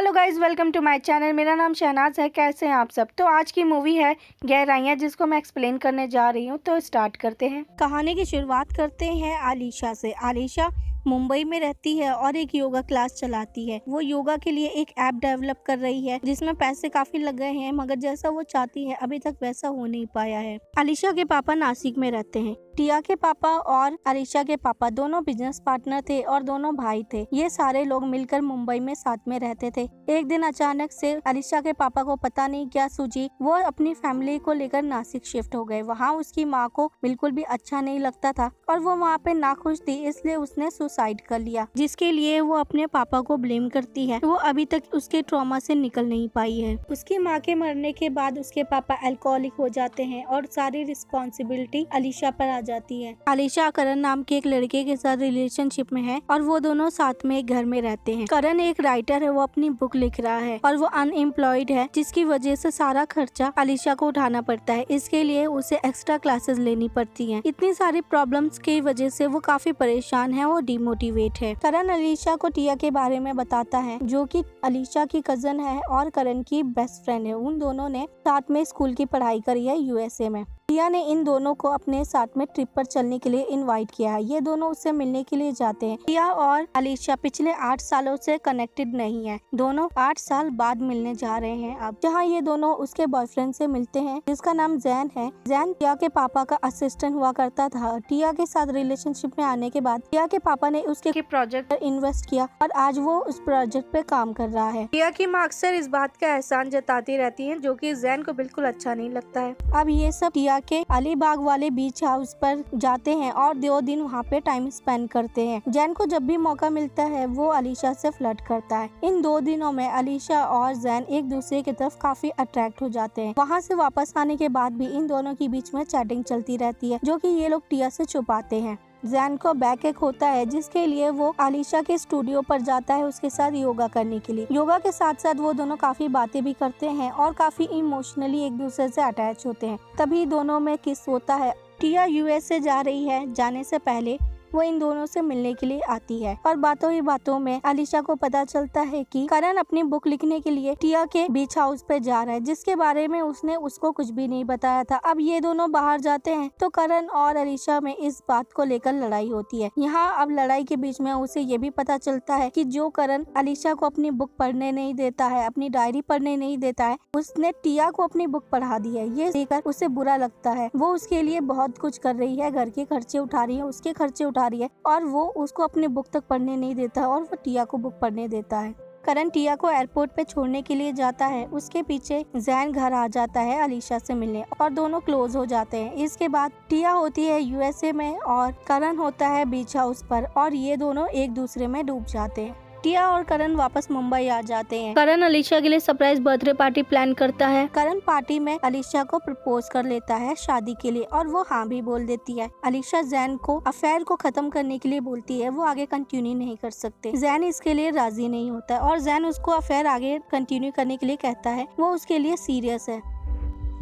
Hello guys, welcome to my channel. मेरा नाम शहनाज है। कैसे हैं आप सब? तो आज की मूवी है गहराइयाँ, जिसको मैं एक्सप्लेन करने जा रही हूँ। तो स्टार्ट करते हैं। कहानी की शुरुआत करते हैं आलिशा से। आलिशा मुंबई में रहती है और एक योगा क्लास चलाती है। वो योगा के लिए एक ऐप डेवलप कर रही है जिसमें पैसे काफी लग गए हैं, मगर जैसा वो चाहती है अभी तक वैसा हो नहीं पाया है। आलिशा के पापा नासिक में रहते हैं। टिया के पापा और आलिशा के पापा दोनों बिजनेस पार्टनर थे और दोनों भाई थे। ये सारे लोग मिलकर मुंबई में साथ में रहते थे। एक दिन अचानक से आलिशा के पापा को पता नहीं क्या सूझी, वो अपनी फैमिली को लेकर नासिक शिफ्ट हो गए। वहाँ उसकी माँ को बिल्कुल भी अच्छा नहीं लगता था और वो वहाँ पे नाखुश थी, इसलिए उसने सुसाइड कर लिया, जिसके लिए वो अपने पापा को ब्लेम करती है। वो अभी तक उसके ट्रॉमा से निकल नहीं पाई है। उसकी माँ के मरने के बाद उसके पापा अल्कोहलिक हो जाते हैं और सारी रिस्पॉन्सिबिलिटी आलिशा पर आ जाती है। आलिशा करण नाम के एक लड़के के साथ रिलेशनशिप में है और वो दोनों साथ में एक घर में रहते हैं। करण एक राइटर है, वो अपनी बुक लिख रहा है और वो अनएम्प्लॉयड है, जिसकी वजह से सारा खर्चा आलिशा को उठाना पड़ता है। इसके लिए उसे एक्स्ट्रा क्लासेस लेनी पड़ती हैं। इतनी सारी प्रॉब्लम्स की वजह से वो काफी परेशान है और डिमोटिवेट है। करण आलिशा को टिया के बारे में बताता है, जो कि आलिशा की कजन है और करण की बेस्ट फ्रेंड है। उन दोनों ने साथ में स्कूल की पढ़ाई करी है यूएसए में। टिया ने इन दोनों को अपने साथ में ट्रिप पर चलने के लिए इनवाइट किया है। ये दोनों उससे मिलने के लिए जाते हैं। टिया और आलिशा पिछले 8 सालों से कनेक्टेड नहीं है। दोनों 8 साल बाद मिलने जा रहे हैं अब, जहाँ ये दोनों उसके बॉयफ्रेंड से मिलते हैं, जिसका नाम जैन है। जैन टिया के पापा का असिस्टेंट हुआ करता था। टिया के साथ रिलेशनशिप में आने के बाद टिया के पापा ने उसके प्रोजेक्ट पर इन्वेस्ट किया और आज वो उस प्रोजेक्ट पे काम कर रहा है। टिया की माँ अक्सर इस बात का एहसान जताती रहती है, जो कि जैन को बिल्कुल अच्छा नहीं लगता है। अब ये सब टिया के अलीबाग वाले बीच हाउस पर जाते हैं और 2 दिन वहाँ पे टाइम स्पेंड करते हैं। जैन को जब भी मौका मिलता है वो आलिशा से फ्लर्ट करता है। इन 2 दिनों में आलिशा और जैन एक दूसरे की तरफ काफी अट्रैक्ट हो जाते हैं। वहाँ से वापस आने के बाद भी इन दोनों के बीच में चैटिंग चलती रहती है, जो कि ये लोग टिया से छुपाते हैं। जैन को बैक एक होता है, जिसके लिए वो आलिशा के स्टूडियो पर जाता है उसके साथ योगा करने के लिए। योगा के साथ साथ वो दोनों काफी बातें भी करते हैं और काफी इमोशनली एक दूसरे से अटैच होते हैं। तभी दोनों में किस होता है। टिया यूएसए जा रही है। जाने से पहले वो इन दोनों से मिलने के लिए आती है और बातों ही बातों में आलिशा को पता चलता है कि करण अपनी बुक लिखने के लिए टिया के बीच हाउस पे जा रहा है, जिसके बारे में उसने उसको कुछ भी नहीं बताया था। अब ये दोनों बाहर जाते हैं तो करण और आलिशा में इस बात को लेकर लड़ाई होती है। यहाँ अब लड़ाई के बीच में उसे ये भी पता चलता है कि जो करण आलिशा को अपनी बुक पढ़ने नहीं देता है, अपनी डायरी पढ़ने नहीं देता है, उसने टिया को अपनी बुक पढ़ा दी है। ये देखकर उसे बुरा लगता है। वो उसके लिए बहुत कुछ कर रही है, घर के खर्चे उठा रही है, उसके खर्चे उठा रही है और वो उसको अपनी बुक तक पढ़ने नहीं देता और वो टिया को बुक पढ़ने देता है। करण टिया को एयरपोर्ट पे छोड़ने के लिए जाता है। उसके पीछे जैन घर आ जाता है आलिशा से मिलने और दोनों क्लोज हो जाते हैं। इसके बाद टिया होती है यूएसए में और करण होता है बीच हाउस पर और ये दोनों एक दूसरे में डूब जाते हैं। टिया और करण वापस मुंबई आ जाते हैं। करण आलिशा के लिए सरप्राइज बर्थडे पार्टी प्लान करता है। करण पार्टी में आलिशा को प्रपोज कर लेता है शादी के लिए और वो हाँ भी बोल देती है। आलिशा जैन को अफेयर को खत्म करने के लिए बोलती है, वो आगे कंटिन्यू नहीं कर सकते। जैन इसके लिए राजी नहीं होता और जैन उसको अफेयर आगे कंटिन्यू करने के लिए कहता है। वो उसके लिए सीरियस है।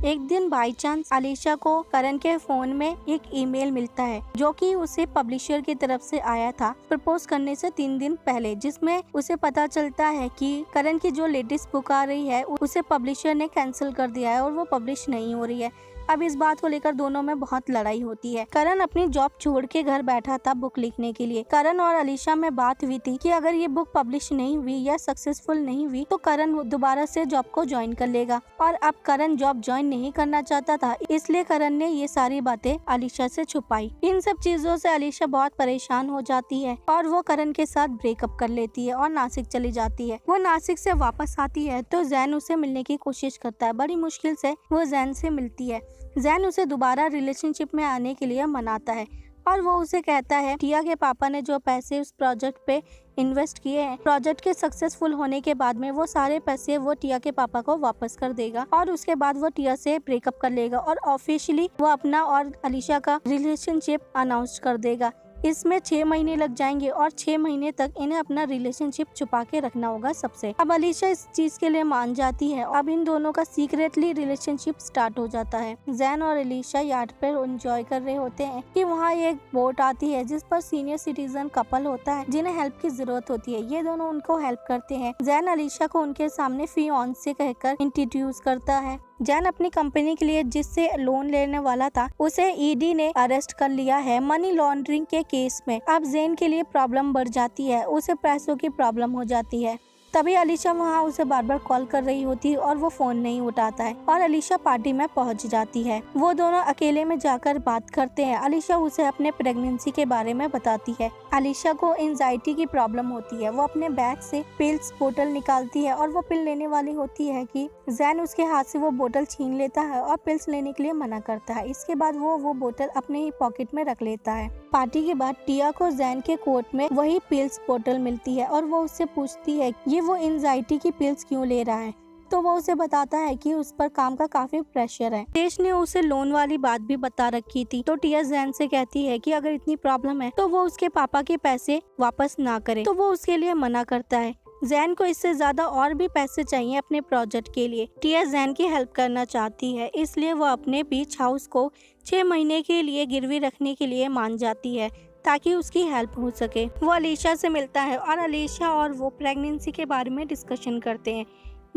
एक दिन बाई चांस आलिशा को करण के फोन में एक ईमेल मिलता है, जो कि उसे पब्लिशर की तरफ से आया था प्रपोज करने से 3 दिन पहले, जिसमें उसे पता चलता है कि करण की जो लेटेस्ट बुक आ रही है उसे पब्लिशर ने कैंसिल कर दिया है और वो पब्लिश नहीं हो रही है। अब इस बात को लेकर दोनों में बहुत लड़ाई होती है। करण अपनी जॉब छोड़ के घर बैठा था बुक लिखने के लिए। करण और आलिशा में बात हुई थी कि अगर ये बुक पब्लिश नहीं हुई या सक्सेसफुल नहीं हुई तो करण दोबारा से जॉब को ज्वाइन कर लेगा और अब करण जॉब ज्वाइन नहीं करना चाहता था, इसलिए करण ने ये सारी बातें आलिशा से छुपाई। इन सब चीजों से आलिशा बहुत परेशान हो जाती है और वो करण के साथ ब्रेकअप कर लेती है और नासिक चली जाती है। वो नासिक से वापस आती है तो जैन उसे मिलने की कोशिश करता है। बड़ी मुश्किल से वो जैन से मिलती है। जैन उसे दोबारा रिलेशनशिप में आने के लिए मनाता है और वो उसे कहता है टिया के पापा ने जो पैसे उस प्रोजेक्ट पे इन्वेस्ट किए हैं, प्रोजेक्ट के सक्सेसफुल होने के बाद में वो सारे पैसे वो टिया के पापा को वापस कर देगा और उसके बाद वो टिया से ब्रेकअप कर लेगा और ऑफिशियली वो अपना और आलिशा का रिलेशनशिप अनाउंस कर देगा। इसमें 6 महीने लग जाएंगे और 6 महीने तक इन्हें अपना रिलेशनशिप छुपा के रखना होगा सबसे। अब अलीशा इस चीज के लिए मान जाती है। अब इन दोनों का सीक्रेटली रिलेशनशिप स्टार्ट हो जाता है। जैन और अलीशा यार्ड पर एंजॉय कर रहे होते हैं कि वहाँ एक बोट आती है जिस पर सीनियर सिटीजन कपल होता है जिन्हें हेल्प की जरूरत होती है। ये दोनों उनको हेल्प करते हैं। जैन अलीशा को उनके सामने फियांसे कहकर इंट्रोड्यूस करता है। जैन अपनी कंपनी के लिए जिससे लोन लेने वाला था उसे ईडी ने अरेस्ट कर लिया है मनी लॉन्ड्रिंग के केस में। अब जैन के लिए प्रॉब्लम बढ़ जाती है, उसे पैसों की प्रॉब्लम हो जाती है। तभी अलीशा वहाँ उसे बार बार कॉल कर रही होती है और वो फोन नहीं उठाता है और अलीशा पार्टी में पहुँच जाती है। वो दोनों अकेले में जाकर बात करते हैं। अलीशा उसे अपने प्रेगनेंसी के बारे में बताती है। अलीशा को एंजाइटी की प्रॉब्लम होती है। वो अपने बैग से पिल्स बोतल निकालती है और वो पिल लेने वाली होती है कि जैन उसके हाथ से वो बोतल छीन लेता है और पिल्स लेने के लिए मना करता है। इसके बाद वो बोतल अपने ही पॉकेट में रख लेता है। पार्टी के बाद टिया को जैन के कोट में वही पिल्स बोतल मिलती है और वो उससे पूछती है कि वो एंजाइटी की पिल्स क्यों ले रहा है। तो वो उसे बताता है कि उस पर काम का काफी प्रेशर है। देश ने उसे लोन वाली बात भी बता रखी थी। तो टिया जैन से कहती है कि अगर इतनी प्रॉब्लम है तो वो उसके पापा के पैसे वापस ना करे। तो वो उसके लिए मना करता है। जैन को इससे ज्यादा और भी पैसे चाहिए अपने प्रोजेक्ट के लिए। टिया जैन की हेल्प करना चाहती है, इसलिए वो अपने बीच हाउस को 6 महीने के लिए गिरवी रखने के लिए मान जाती है ताकि उसकी हेल्प हो सके। वो अलीशा से मिलता है और अलीशा और वो प्रेगनेंसी के बारे में डिस्कशन करते हैं,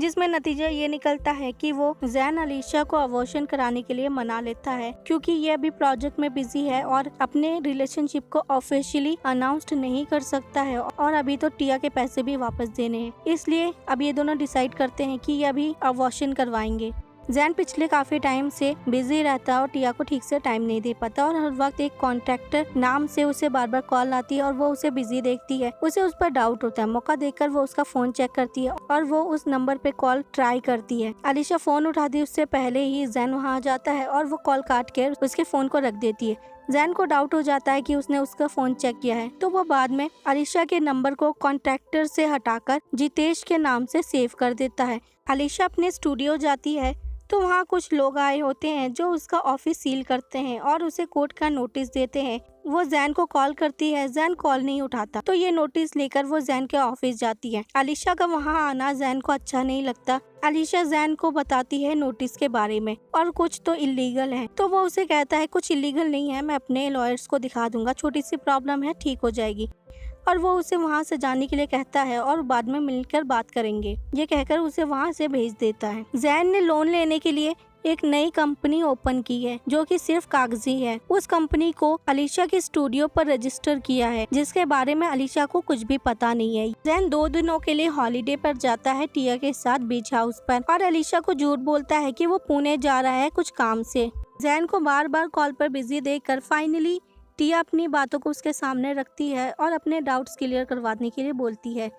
जिसमें नतीजा ये निकलता है कि वो जैन अलीशा को अबॉर्शन कराने के लिए मना लेता है क्योंकि ये अभी प्रोजेक्ट में बिजी है और अपने रिलेशनशिप को ऑफिशियली अनाउंस्ड नहीं कर सकता है और अभी तो टिया के पैसे भी वापस देने हैं। इसलिए अब ये दोनों डिसाइड करते हैं कि ये अभी अबॉर्शन करवाएंगे। जैन पिछले काफी टाइम से बिजी रहता है और टिया को ठीक से टाइम नहीं दे पाता और हर वक्त एक कॉन्ट्रैक्टर नाम से उसे बार बार कॉल आती है और वो उसे बिजी देखती है। उसे उस पर डाउट होता है। मौका देखकर वो उसका फोन चेक करती है और वो उस नंबर पे कॉल ट्राई करती है। अलीशा फोन उठाती है उससे पहले ही जैन वहाँ आ जाता है और वो कॉल काट के उसके फोन को रख देती है। जैन को डाउट हो जाता है कि उसने उसका फोन चेक किया है, तो वो बाद में अलीशा के नंबर को कॉन्ट्रैक्टर से हटाकर जितेश के नाम से सेव कर देता है। अलीशा अपने स्टूडियो जाती है तो वहाँ कुछ लोग आए होते हैं जो उसका ऑफिस सील करते हैं और उसे कोर्ट का नोटिस देते हैं। वो जैन को कॉल करती है, जैन कॉल नहीं उठाता, तो ये नोटिस लेकर वो जैन के ऑफिस जाती है। अलीशा का वहाँ आना जैन को अच्छा नहीं लगता। अलीशा जैन को बताती है नोटिस के बारे में और कुछ तो इलीगल है। तो वो उसे कहता है कुछ इलीगल नहीं है, मैं अपने लॉयर्स को दिखा दूंगा, छोटी सी प्रॉब्लम है, ठीक हो जाएगी। और वो उसे वहाँ से जाने के लिए कहता है और बाद में मिलकर बात करेंगे, ये कहकर उसे वहाँ से भेज देता है। जैन ने लोन लेने के लिए एक नई कंपनी ओपन की है जो कि सिर्फ कागजी है। उस कंपनी को अलीशा के स्टूडियो पर रजिस्टर किया है जिसके बारे में अलीशा को कुछ भी पता नहीं है। जैन 2 दिनों के लिए हॉलीडे पर जाता है टिया के साथ बीच हाउस पर और अलीशा को झूठ बोलता है कि वो पुणे जा रहा है कुछ काम से। जैन को बार बार कॉल पर बिजी देखकर फाइनली टिया अपनी बातों को उसके सामने रखती है और अपने डाउट्स क्लियर करवाने के लिए बोलती है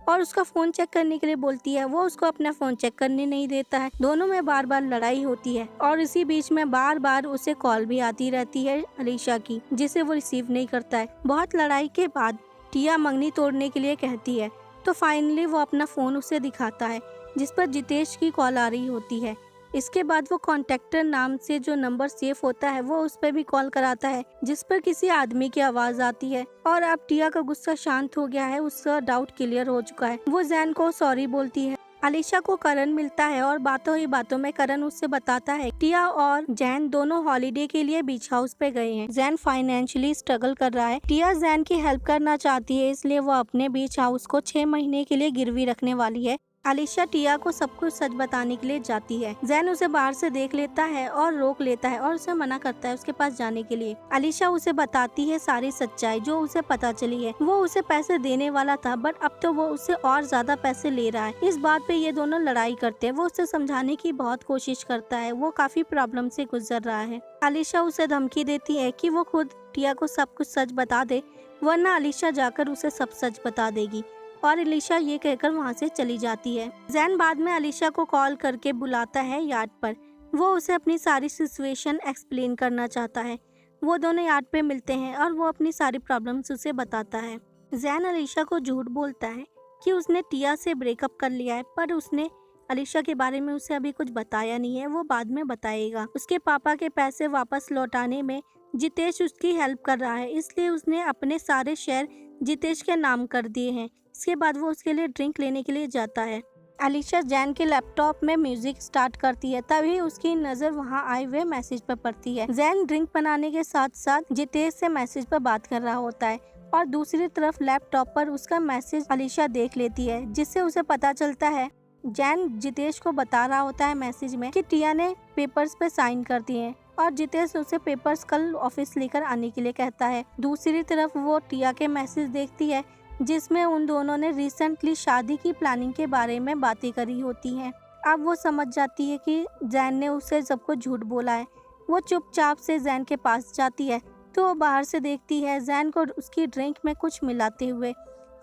और उसका फोन चेक करने के लिए बोलती है। वो उसको अपना फोन चेक करने नहीं देता है। दोनों में बार बार लड़ाई होती है और इसी बीच में बार बार उसे कॉल भी आती रहती है अलीशा की, जिसे वो रिसीव नहीं करता है। बहुत लड़ाई के बाद टिया मंगनी तोड़ने के लिए कहती है तो फाइनली वो अपना फोन उसे दिखाता है जिस पर जितेश की कॉल आ रही होती है। इसके बाद वो कॉन्ट्रैक्टर नाम से जो नंबर सेव होता है वो उस पर भी कॉल कराता है जिस पर किसी आदमी की आवाज आती है और अब टिया का गुस्सा शांत हो गया है, उसका डाउट क्लियर हो चुका है। वो जैन को सॉरी बोलती है। अलीशा को करण मिलता है और बातों ही बातों में करण उससे बताता है टिया और जैन दोनों हॉलीडे के लिए बीच हाउस पे गए हैं। जैन फाइनेंशियली स्ट्रगल कर रहा है। टिया जैन की हेल्प करना चाहती है, इसलिए वो अपने बीच हाउस को 6 महीने के लिए गिरवी रखने वाली है। अलीशा टिया को सब कुछ सच बताने के लिए जाती है। जैन उसे बाहर से देख लेता है और रोक लेता है और उसे मना करता है उसके पास जाने के लिए। अलीशा उसे बताती है सारी सच्चाई जो उसे पता चली है। वो उसे पैसे देने वाला था बट अब तो वो उससे और ज्यादा पैसे ले रहा है। इस बात पे ये दोनों लड़ाई करते हैं। वो उसे समझाने की बहुत कोशिश करता है, वो काफी प्रॉब्लम से गुजर रहा है। अलीशा उसे धमकी देती है कि वो खुद टिया को सब कुछ सच बता दे वरना अलीशा जाकर उसे सब सच बता देगी और अलीशा ये कहकर वहाँ से चली जाती है। जैन बाद में अलीशा को कॉल करके बुलाता है यार्ड पर। वो उसे अपनी सारी सिचुएशन एक्सप्लेन करना चाहता है। वो दोनों यार्ड पे मिलते हैं और वो अपनी सारी प्रॉब्लम्स उसे बताता है। जैन अलीशा को झूठ बोलता है कि उसने टिया से ब्रेकअप कर लिया है पर उसने अलीशा के बारे में उसे अभी कुछ बताया नहीं है, वो बाद में बताएगा। उसके पापा के पैसे वापस लौटाने में जितेश उसकी हेल्प कर रहा है, इसलिए उसने अपने सारे शेयर जितेश के नाम कर दिए हैं। इसके बाद वो उसके लिए ड्रिंक लेने के लिए जाता है। अलीशा जैन के लैपटॉप में म्यूजिक स्टार्ट करती है, तभी उसकी नजर वहां आए हुए मैसेज पर पड़ती है। जैन ड्रिंक बनाने के साथ साथ जितेश से मैसेज पर बात कर रहा होता है और दूसरी तरफ लैपटॉप पर उसका मैसेज अलीशा देख लेती है, जिससे उसे पता चलता है जैन जितेश को बता रहा होता है मैसेज में कि टिया ने पेपर्स पे साइन कर दिए हैं और जितेश उसे पेपर्स कल ऑफिस लेकर आने के लिए कहता है। दूसरी तरफ वो टिया के मैसेज देखती है जिसमें उन दोनों ने रिसेंटली शादी की प्लानिंग के बारे में बातें करी होती हैं। अब वो समझ जाती है कि जैन ने उसे सबको झूठ बोला है। वो चुपचाप से जैन के पास जाती है तो वो बाहर से देखती है जैन को उसकी ड्रिंक में कुछ मिलाते हुए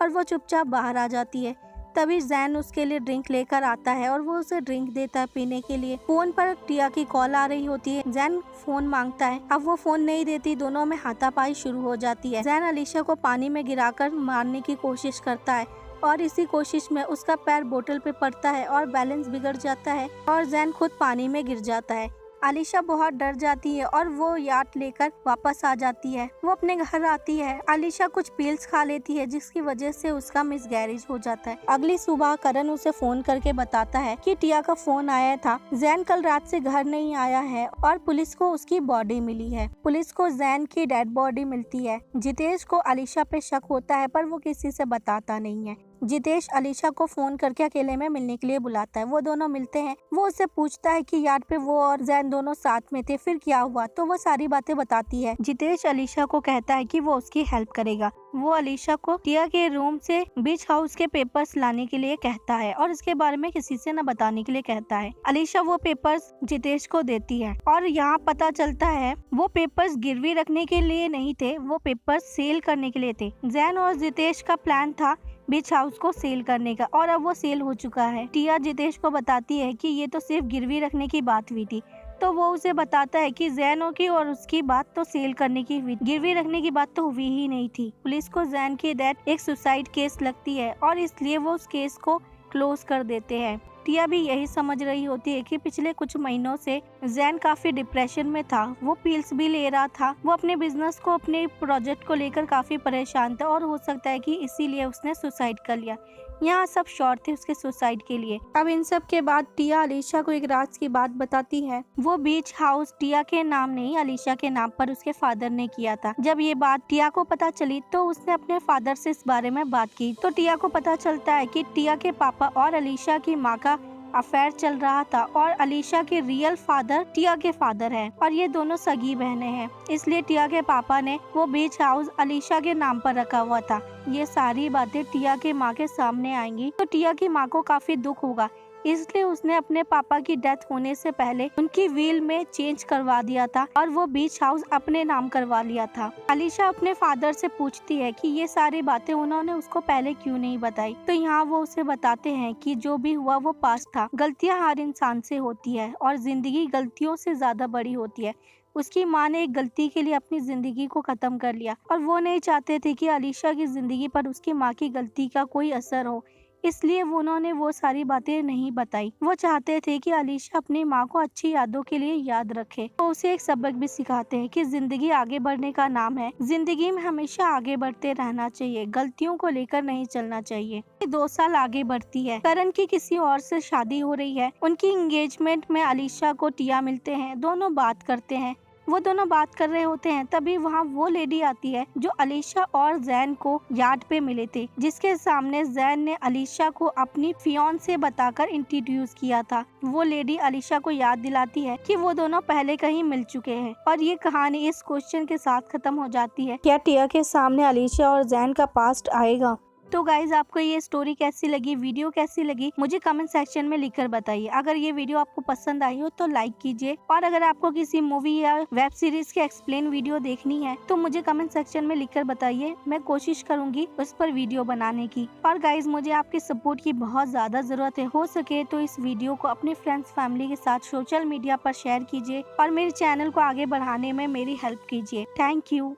और वो चुपचाप बाहर आ जाती है। तभी जैन उसके लिए ड्रिंक लेकर आता है और वो उसे ड्रिंक देता है पीने के लिए। फोन पर टिया की कॉल आ रही होती है। जैन फोन मांगता है, अब वो फोन नहीं देती। दोनों में हाथापाई शुरू हो जाती है। जैन अलीशा को पानी में गिराकर मारने की कोशिश करता है और इसी कोशिश में उसका पैर बोतल पे पड़ता है और बैलेंस बिगड़ जाता है और जैन खुद पानी में गिर जाता है। अलीशा बहुत डर जाती है और वो याट लेकर वापस आ जाती है। वो अपने घर आती है। अलीशा कुछ पिल्स खा लेती है जिसकी वजह से उसका मिसगैरेज हो जाता है। अगली सुबह करण उसे फोन करके बताता है कि टिया का फोन आया था, जैन कल रात से घर नहीं आया है और पुलिस को उसकी बॉडी मिली है। पुलिस को जैन की डेड बॉडी मिलती है। जितेश को अलीशा पे शक होता है पर वो किसी से बताता नहीं है। जितेश अलीशा को फोन करके अकेले में मिलने के लिए बुलाता है। वो दोनों मिलते हैं। वो उससे पूछता है कि यार्ड पे वो और जैन दोनों साथ में थे, फिर क्या हुआ, तो वो सारी बातें बताती है। जितेश अलीशा को कहता है कि वो उसकी हेल्प करेगा। वो अलीशा को टिया के रूम से बीच हाउस के पेपर्स लाने के लिए कहता है और इसके बारे में किसी से न बताने के लिए कहता है। अलीशा वो पेपर्स जितेश को देती है और यहाँ पता चलता है वो पेपर्स गिरवी रखने के लिए नहीं थे, वो पेपर्स सेल करने के लिए थे। जैन और जितेश का प्लान था बीच हाउस को सेल करने का और अब वो सेल हो चुका है। टिया जितेश को बताती है कि ये तो सिर्फ गिरवी रखने की बात हुई थी, तो वो उसे बताता है कि जैन की और उसकी बात तो सेल करने की हुई, गिरवी रखने की बात तो हुई ही नहीं थी। पुलिस को जैन की डेथ एक सुसाइड केस लगती है और इसलिए वो उस केस को क्लोज कर देते हैं। टिया भी यही समझ रही होती है कि पिछले कुछ महीनों से जैन काफी डिप्रेशन में था। वो पिल्स भी ले रहा था। वो अपने बिजनेस को, अपने प्रोजेक्ट को लेकर काफी परेशान था और हो सकता है कि इसीलिए उसने सुसाइड कर लिया। यहाँ सब श्योर थे उसके सुसाइड के लिए। अब इन सब के बाद टिया अलीशा को एक राज की बात बताती है। वो बीच हाउस टिया के नाम नहीं अलीशा के नाम पर उसके फादर ने किया था। जब ये बात टिया को पता चली तो उसने अपने फादर से इस बारे में बात की तो टिया को पता चलता है कि टिया के पापा और अलीशा की माँ का अफेयर चल रहा था और अलीशा के रियल फादर टिया के फादर हैं और ये दोनों सगी बहनें हैं। इसलिए टिया के पापा ने वो बीच हाउस अलीशा के नाम पर रखा हुआ था। ये सारी बातें टिया के माँ के सामने आएंगी तो टिया की माँ को काफी दुख होगा, इसलिए उसने अपने पापा की डेथ होने से पहले उनकी विल में चेंज करवा दिया था और वो बीच हाउस अपने नाम करवा लिया था। अलीशा अपने फादर से पूछती है कि ये सारी बातें उन्होंने उसको पहले क्यों नहीं बताई, तो यहाँ वो उसे बताते हैं कि जो भी हुआ वो पास्ट था। गलतियाँ हर इंसान से होती है और जिंदगी गलतियों से ज्यादा बड़ी होती है। उसकी माँ ने एक गलती के लिए अपनी जिंदगी को खत्म कर लिया और वो नहीं चाहते थे कि अलीशा की जिंदगी पर उसकी माँ की गलती का कोई असर हो, इसलिए उन्होंने वो सारी बातें नहीं बताई। वो चाहते थे कि अलीशा अपनी माँ को अच्छी यादों के लिए याद रखे। तो उसे एक सबक भी सिखाते हैं कि जिंदगी आगे बढ़ने का नाम है। जिंदगी में हमेशा आगे बढ़ते रहना चाहिए, गलतियों को लेकर नहीं चलना चाहिए। 2 साल आगे बढ़ती है। करण की किसी और से शादी हो रही है। उनकी एंगेजमेंट में अलीशा को टिया मिलते हैं। दोनों बात करते हैं। वो दोनों बात कर रहे होते हैं, तभी वहाँ वो लेडी आती है जो अलीशा और जैन को यार्ड पे मिले थे, जिसके सामने जैन ने अलीशा को अपनी फियांसे बताकर इंट्रोड्यूस किया था। वो लेडी अलीशा को याद दिलाती है कि वो दोनों पहले कहीं मिल चुके हैं और ये कहानी इस क्वेश्चन के साथ खत्म हो जाती है, क्या टिया के सामने अलीशा और जैन का पास्ट आएगा। तो गाइज, आपको ये स्टोरी कैसी लगी, वीडियो कैसी लगी, मुझे कमेंट सेक्शन में लिखकर बताइए। अगर ये वीडियो आपको पसंद आई हो तो लाइक कीजिए और अगर आपको किसी मूवी या वेब सीरीज के एक्सप्लेन वीडियो देखनी है तो मुझे कमेंट सेक्शन में लिखकर बताइए। मैं कोशिश करूंगी उस पर वीडियो बनाने की। और गाइज, मुझे आपके सपोर्ट की बहुत ज्यादा जरूरत है। हो सके तो इस वीडियो को अपने फ्रेंड्स फैमिली के साथ सोशल मीडिया पर शेयर कीजिए और मेरे चैनल को आगे बढ़ाने में मेरी हेल्प कीजिए। Thank you.